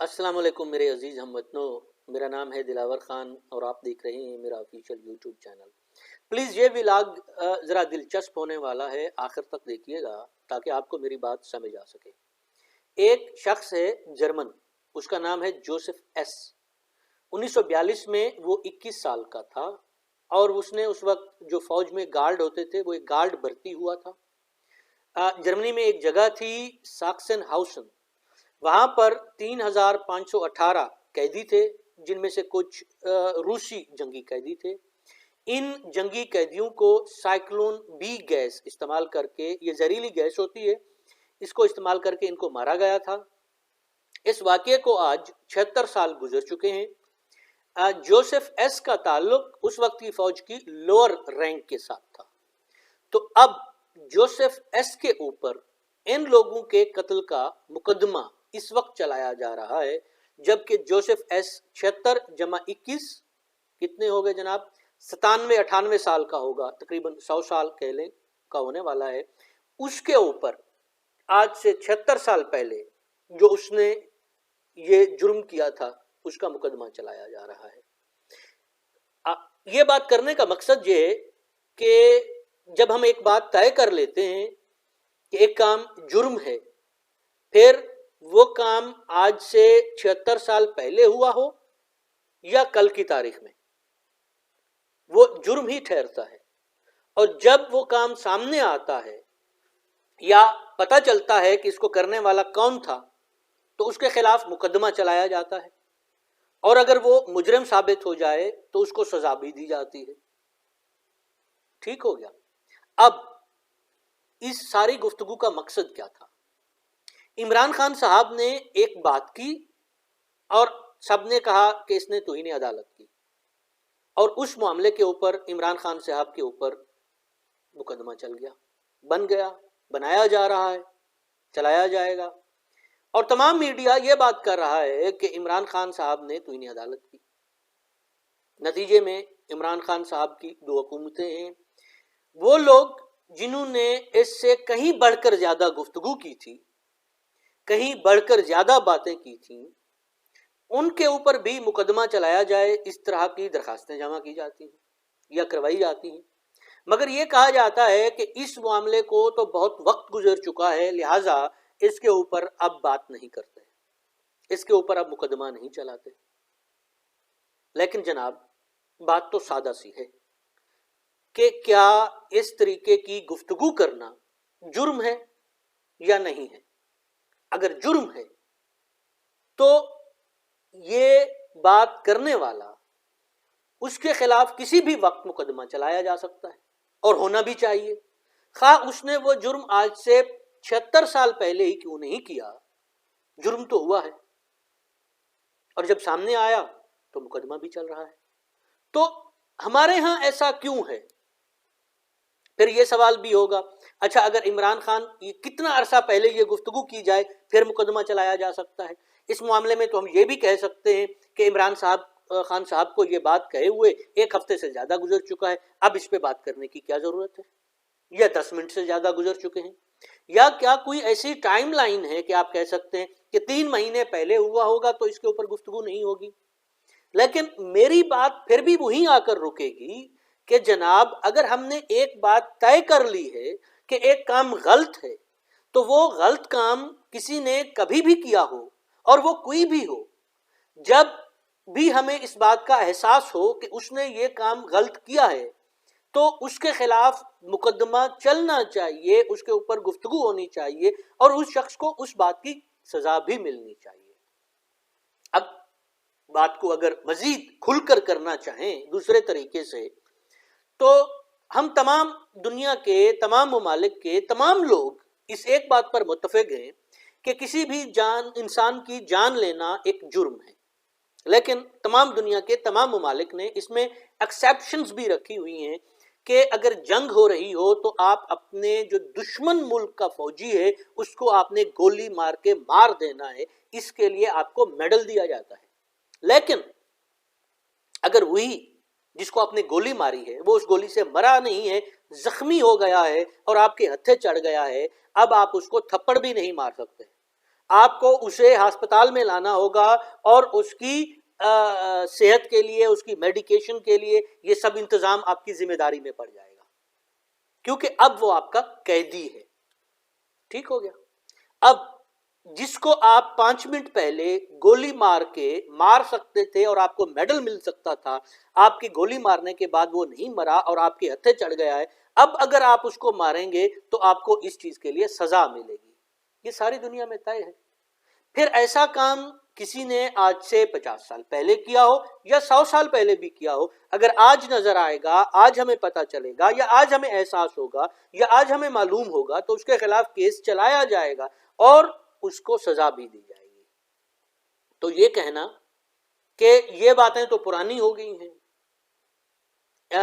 अस्सलाम वालेकुम मेरे अजीज़ हम वतनों। मेरा नाम है दिलावर ख़ान और आप देख रहे हैं मेरा ऑफिशियल यूट्यूब चैनल। प्लीज़ ये व्लॉग ज़रा दिलचस्प होने वाला है, आखिर तक देखिएगा ताकि आपको मेरी बात समझ आ सके। एक शख्स है जर्मन, उसका नाम है जोसेफ एस। 1942 में वो 21 साल का था और उसने उस वक्त जो फ़ौज में गार्ड होते थे वो एक गार्ड भर्ती हुआ था। जर्मनी में एक जगह थी साक्सन हाउसन, वहां पर 3518 कैदी थे, जिनमें से कुछ रूसी जंगी कैदी थे। इन जंगी कैदियों को साइक्लोन बी गैस इस्तेमाल करके, ये जहरीली गैस होती है, इसको इस्तेमाल करके इनको मारा गया था। इस वाक़ये को आज 76 साल गुजर चुके हैं। जोसेफ एस का ताल्लुक उस वक्त की फौज की लोअर रैंक के साथ था। तो अब जोसेफ एस के ऊपर इन लोगों के कत्ल का मुकदमा इस वक्त चलाया जा रहा है, जबकि जोसेफ एस 76 जमा 21 कितने हो गए जनाब, 97-98 साल का होगा, तकरीबन 100 साल कह लें का होने वाला है। उसके ऊपर आज से 76 साल पहले जो उसने ये जुर्म किया था उसका मुकदमा चलाया जा रहा है। ये बात करने का मकसद ये है कि जब हम एक बात तय कर लेते हैं कि एक काम जुर्म है, फिर वो काम आज से 76 साल पहले हुआ हो या कल की तारीख में, वो जुर्म ही ठहरता है। और जब वो काम सामने आता है या पता चलता है कि इसको करने वाला कौन था, तो उसके खिलाफ मुकदमा चलाया जाता है और अगर वो मुजरिम साबित हो जाए तो उसको सजा भी दी जाती है। ठीक हो गया। अब इस सारी गुफ्तगू का मकसद क्या था? इमरान खान साहब ने एक बात की और सबने कहा कि इसने तौहीन अदालत की, और उस मामले के ऊपर इमरान खान साहब के ऊपर मुकदमा चल गया, बन गया, बनाया जा रहा है, चलाया जाएगा। और तमाम मीडिया ये बात कर रहा है कि इमरान खान साहब ने तौहीन अदालत की। नतीजे में इमरान खान साहब की दो हुकूमतें हैं। वो लोग जिन्होंने इससे कहीं बढ़कर ज्यादा गुफ्तगू की थी, कहीं बढ़कर ज्यादा बातें की थी, उनके ऊपर भी मुकदमा चलाया जाए, इस तरह की दरखास्तें जमा की जाती हैं या करवाई जाती हैं। मगर ये कहा जाता है कि इस मामले को तो बहुत वक्त गुजर चुका है, लिहाजा इसके ऊपर अब बात नहीं करते, इसके ऊपर अब मुकदमा नहीं चलाते। लेकिन जनाब, बात तो सादा सी है कि क्या इस तरीके की गुफ्तगू करना जुर्म है या नहीं है? अगर जुर्म है तो ये बात करने वाला, उसके खिलाफ किसी भी वक्त मुकदमा चलाया जा सकता है और होना भी चाहिए, खा उसने वो जुर्म आज से 76 साल पहले ही क्यों नहीं किया। जुर्म तो हुआ है और जब सामने आया तो मुकदमा भी चल रहा है। तो हमारे यहां ऐसा क्यों है? फिर ये सवाल भी होगा, अच्छा अगर इमरान खान कितना अरसा पहले ये गुफ्तगू की जाए फिर मुकदमा चलाया जा सकता है। इस मामले में तो हम ये भी कह सकते हैं कि इमरान खान साहब को ये बात कहे हुए 1 हफ्ते से ज्यादा गुजर चुका है, अब इस पे बात करने की क्या जरूरत है? या 10 मिनट से ज्यादा गुजर चुके हैं? या क्या कोई ऐसी टाइम लाइन है कि आप कह सकते हैं कि 3 महीने पहले हुआ होगा तो इसके ऊपर गुफ्तगू नहीं होगी? लेकिन मेरी बात फिर भी वहीं आकर रुकेगी कि जनाब, अगर हमने एक बात तय कर ली है कि एक काम गलत है, तो वो गलत काम किसी ने कभी भी किया हो और वो कोई भी हो, जब भी हमें इस बात का एहसास हो कि उसने ये काम गलत किया है, तो उसके खिलाफ मुकदमा चलना चाहिए, उसके ऊपर गुफ्तगू होनी चाहिए और उस शख्स को उस बात की सजा भी मिलनी चाहिए। अब बात को अगर मजीद खुलकर करना चाहें दूसरे तरीके से, तो हम तमाम दुनिया के तमाम ममालिक के तमाम लोग इस एक बात पर मुत्तफिक हैं कि किसी भी इंसान की जान लेना एक जुर्म है। लेकिन तमाम दुनिया के तमाम ममालिक ने इसमें एक्सेप्शंस भी रखी हुई हैं कि अगर जंग हो रही हो तो आप अपने जो दुश्मन मुल्क का फौजी है उसको आपने गोली मार के मार देना है, इसके लिए आपको मेडल दिया जाता है। लेकिन अगर वही जिसको आपने गोली मारी है वो उस गोली से मरा नहीं है, जख्मी हो गया है और आपके हत्थे चढ़ गया है, अब आप उसको थप्पड़ भी नहीं मार सकते, آپ کو اسے ہسپتال میں لانا ہوگا اور اس کی صحت کے لیے، اس کی میڈیکیشن کے لیے یہ سب انتظام آپ کی ذمہ داری میں پڑ جائے گا، کیونکہ اب وہ آپ کا قیدی ہے۔ ٹھیک ہو گیا؟ اب جس کو آپ 5 منٹ پہلے گولی مار کے مار سکتے تھے اور آپ کو میڈل مل سکتا تھا، آپ کی گولی مارنے کے بعد وہ نہیں مرا اور آپ کے ہتھے چڑھ گیا ہے، اب اگر آپ اس کو ماریں گے تو آپ کو اس چیز کے لیے سزا ملے گی۔ یہ ساری دنیا میں طے ہے۔ پھر ایسا کام کسی نے آج سے 50 سال پہلے کیا ہو یا 100 سال پہلے بھی کیا ہو، اگر آج نظر آئے گا، آج ہمیں پتہ چلے گا، یا آج ہمیں احساس ہوگا، یا آج ہمیں معلوم ہوگا، تو اس کے خلاف کیس چلایا جائے گا اور اس کو سزا بھی دی جائے گی۔ تو یہ کہنا کہ یہ باتیں تو پرانی ہو گئی ہیں،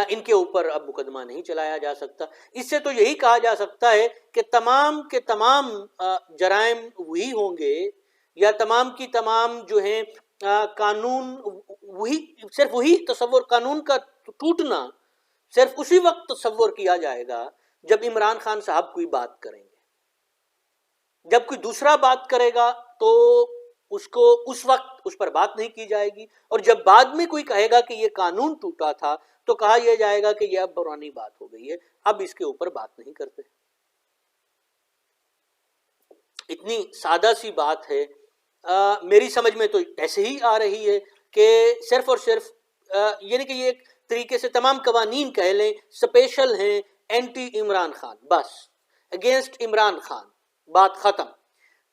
ان کے اوپر اب مقدمہ نہیں چلایا جا سکتا، اس سے تو یہی کہا جا سکتا ہے کہ تمام کے تمام جرائم وہی ہوں گے، یا تمام کی تمام جو ہیں قانون وہی، صرف وہی تصور، قانون کا ٹوٹنا صرف اسی وقت تصور کیا جائے گا جب عمران خان صاحب کوئی بات کریں گے۔ جب کوئی دوسرا بات کرے گا تو اس کو اس وقت اس پر بات نہیں کی جائے گی، اور جب بعد میں کوئی کہے گا کہ یہ قانون ٹوٹا تھا تو کہا یہ جائے گا کہ یہ اب پرانی بات ہو گئی ہے، اب اس کے اوپر بات نہیں کرتے۔ اتنی سادہ سی بات ہے، میری سمجھ میں تو ایسے ہی آ رہی ہے کہ صرف اور صرف یعنی کہ یہ ایک طریقے سے تمام قوانین کہہ لیں سپیشل ہیں اینٹی عمران خان، بس اگینسٹ عمران خان، بات ختم۔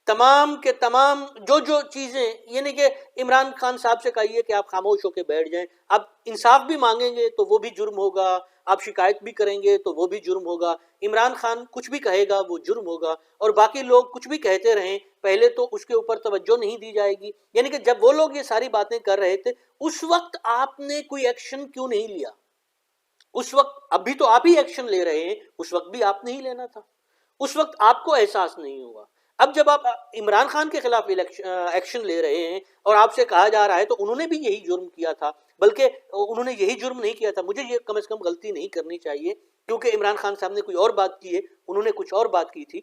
تمام کے تمام جو چیزیں، یعنی کہ عمران خان صاحب سے کہیے کہ آپ خاموش ہو کے بیٹھ جائیں، اب انصاف بھی مانگیں گے تو وہ بھی جرم ہوگا، آپ شکایت بھی کریں گے تو وہ بھی جرم ہوگا، عمران خان کچھ بھی کہے گا وہ جرم ہوگا، اور باقی لوگ کچھ بھی کہتے رہیں پہلے تو اس کے اوپر توجہ نہیں دی جائے گی۔ یعنی کہ جب وہ لوگ یہ ساری باتیں کر رہے تھے اس وقت آپ نے کوئی ایکشن کیوں نہیں لیا؟ اس وقت، ابھی تو آپ ہی ایکشن لے رہے ہیں، اس وقت بھی آپ نہیں لینا تھا، اس وقت آپ کو احساس نہیں ہوا۔ اب جب آپ عمران خان کے خلاف ایکشن لے رہے ہیں اور آپ سے کہا جا رہا ہے تو انہوں نے بھی یہی جرم کیا تھا، بلکہ انہوں نے یہی جرم نہیں کیا تھا، مجھے یہ کم از کم غلطی نہیں کرنی چاہیے، کیونکہ عمران خان صاحب نے کوئی اور بات کی ہے، انہوں نے کچھ اور بات کی تھی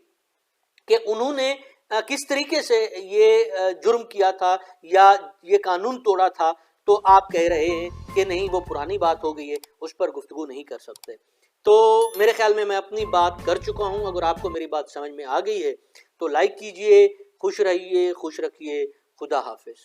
کہ انہوں نے کس طریقے سے یہ جرم کیا تھا یا یہ قانون توڑا تھا، تو آپ کہہ رہے ہیں کہ نہیں وہ پرانی بات ہو گئی ہے، اس پر گفتگو نہیں کر سکتے۔ تو میرے خیال میں اپنی بات کر چکا ہوں، اگر آپ کو میری بات سمجھ میں آ گئی ہے تو لائک کیجئے، خوش رہیے، خوش رکھیے، خدا حافظ۔